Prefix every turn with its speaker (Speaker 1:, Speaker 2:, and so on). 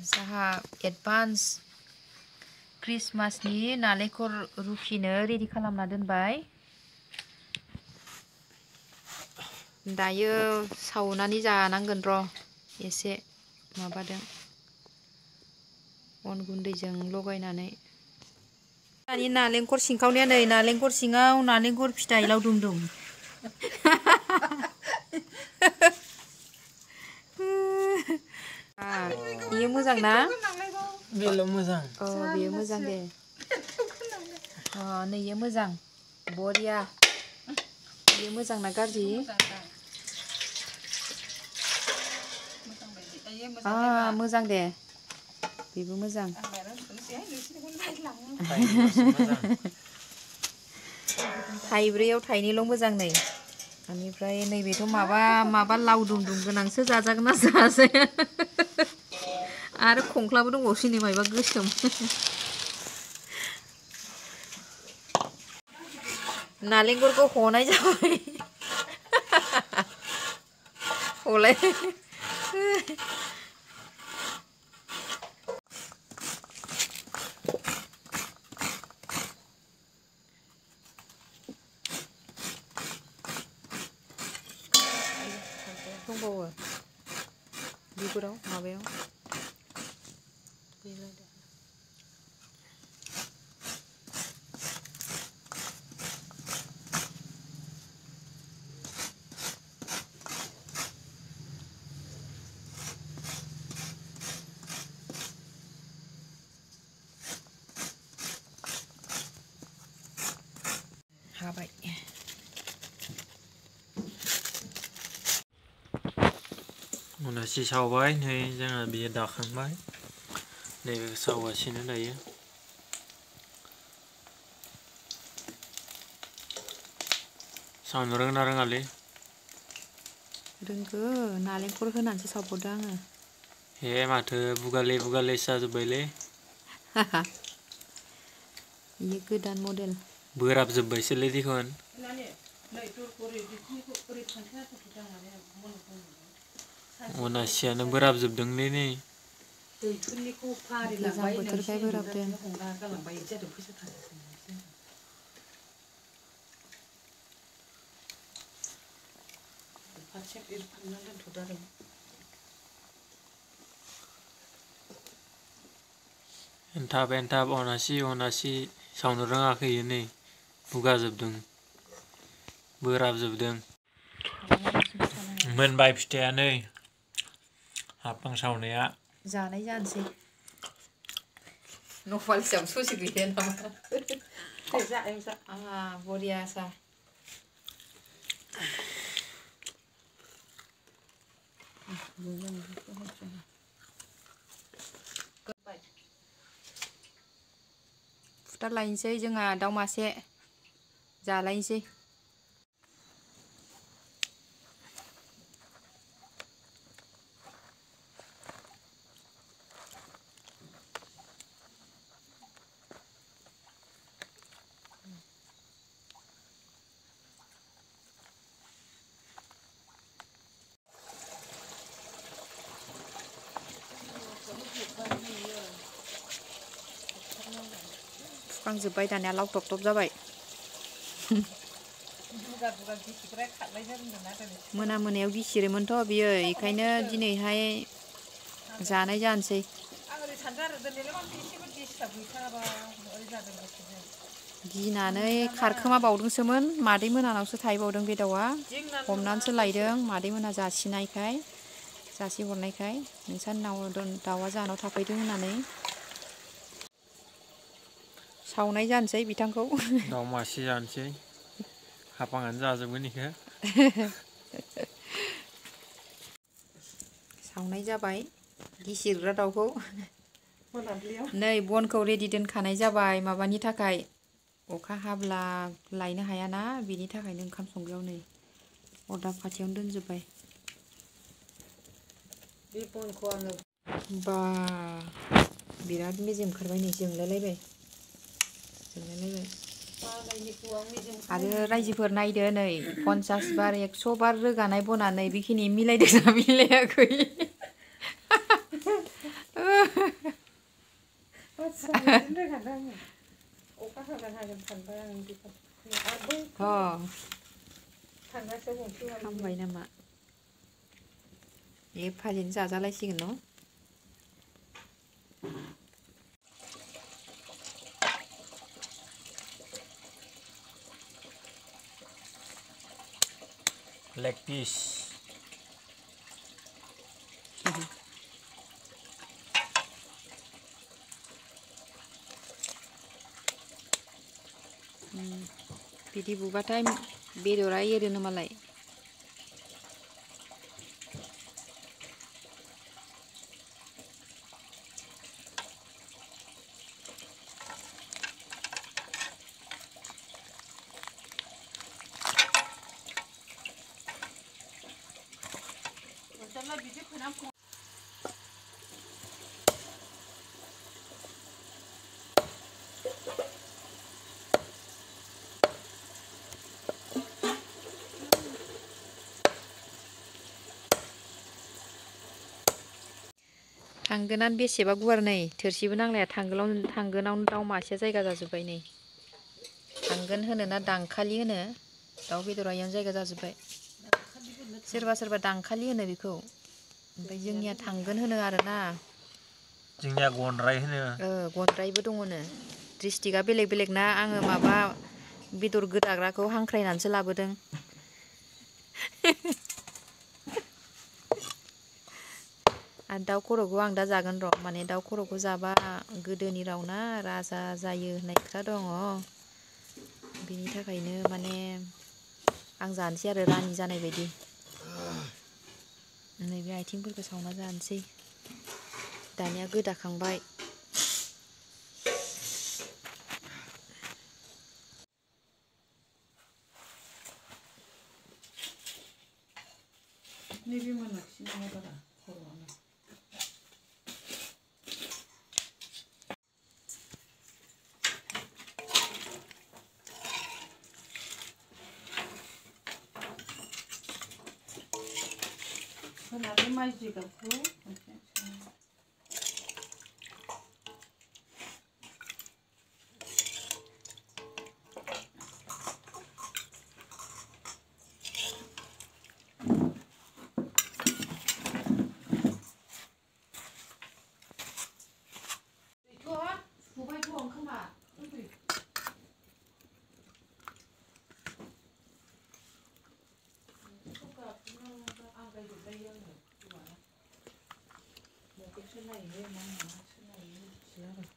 Speaker 1: जाहा एडभान्स क्रिसमासनि नालेंखर रुखिनो रेडि खालामना दोनबाय। दायो सावनानै जानांगोन र' एसे माबादों अन गुन्दैजों लगायनानै। दानि नालेंखर सिंखावनाया नै नालेंखर सिङाव नालेंखर फिथाइ लावदुम दं। बेयो मोजां ना?
Speaker 2: बेल' मोजां।
Speaker 1: अ बेयो मोजां दे। अ नैयो मोजां बरिया। बेयो मोजां ना गाज्रि? मोजां दे बेबो मोजां। थाइब्रैयाव थाइनैल' मोजां नै। बेनिफ्राय नैबेथ' माबा लावदुम गोनांसो जाजागोन ना जाजाया। आरो खंख्लाबो दंबावोसो नै मायबा गोसोम। नालेंखरखौ हनाय जाबाय। हलाय दंबावो बिगुराव माबायाव हाबाय।
Speaker 2: उनावसो सावबाय नै जोंहा बियो दाखांबाय। नैबे सावगासिनो दायो। सावनो रोंना रोङालै?
Speaker 1: रोंगो नालेंखर होनानैसो सावबावदों आङो।
Speaker 2: हे माथो बुगाले जाजोब्बायलै।
Speaker 1: बेयो गोदान मडेल।
Speaker 2: बोराबजोब्बायसोलै दिखन। अनासियानो बोराबजोबदोंलै नै।
Speaker 1: गोजां बोथोरखाय बोराबदों।
Speaker 2: एनथाब अनासि सावनो रोङाखै नै बुगाजोबदों बोराबजोबदों। मोनबाय फिथाइया नै हाफां सावनाया।
Speaker 1: जानाय जानोसै। नपालिसाबो ससे गैखाया नामा? बरिया सा। फुथारलायनोसै जोंहा दाउ मासे जालायनोसै। फुखांजोब्बाय दानिया लावथब जाबाय। मोनायाव गिसिरोमोनथ' बियो बेखायनो दिनैहाय जानाय जानोसै। गिनानै खारखोमा बावदोंसोमोन मादै मोनानावसो थाहैबावदों बे दाउआ। हमनानैसो लायदों मादै मोना जासिहरनायखाय नोंसानाव दाउआ जाहानाव थाफैदों होननानै। सावनाय जानोसै बिथांखौ।
Speaker 2: दाउ मासे जानोसै हाफांआनो जाजोबगोन इखो।
Speaker 1: सावनाय जाबाय गिसिरग्रा दाउखौ। नै बनखौ रेडि दोनखानाय जाबाय माबानि थाखाय अखा हाब्ला लायनो हायाना बिनि थाखायनो ओंखाम संग्रायाव नै अरदाब खाथियावनो दोनजोब्बाय। बे बनखौ आङो बा बिराद मेजेम ओंखारबाय नै जोंलायलायबाय। आरो रायजोफोर नायदो नै 50 बार 100 बार रोगानाय बना नै बेखिनि मिलायदोंना मिलायाखै? खामबाय नामा ए भाजिनो जाजालायसिगोन न'
Speaker 2: लेग पिस
Speaker 1: बिदि बुबाथाय बेदरा एरोनो मालाय थांगोनानो बेसेबा गुवार नै थोरसिबो नांलाया थांगोनावनो दाउ मासेया जायगा जाजोब्बाय नै थांगोन होनो ना दांखालि होनो दाउ बेदरा इयावनो जायगा जाजोब्बाय सोरबा सोरबा दांखालि होनो बेखौ ओमफ्राय जोंनिया थांगोन होनो आरोना
Speaker 2: जोंनिया गनद्राय होनो
Speaker 1: गनद्रायबो दङनो डिस्ट्रिक्टआ बेलेग बेलेग ना आङो माबा बेदर गोदाग्राखौ हांख्रायनानैसो लाबोदों आरो दाउ खर'खौ आं दा जागोन र' माने दाउ खर'खौ जाबा गोदोनि रावना राजा जायो होननाय खोथा दङ बिनि थाखायनो माने आं जानोसै आरो रानि जानाय बायदि नैबे आथिंफोरखौ सावना जानोसै दानिया गोदाखांबाय
Speaker 3: नैबे मोनाखिसै नामा बारा खर'आनो होनानै माइ जिगाबखौ सोलायो मा सोलायो मिथिला आरो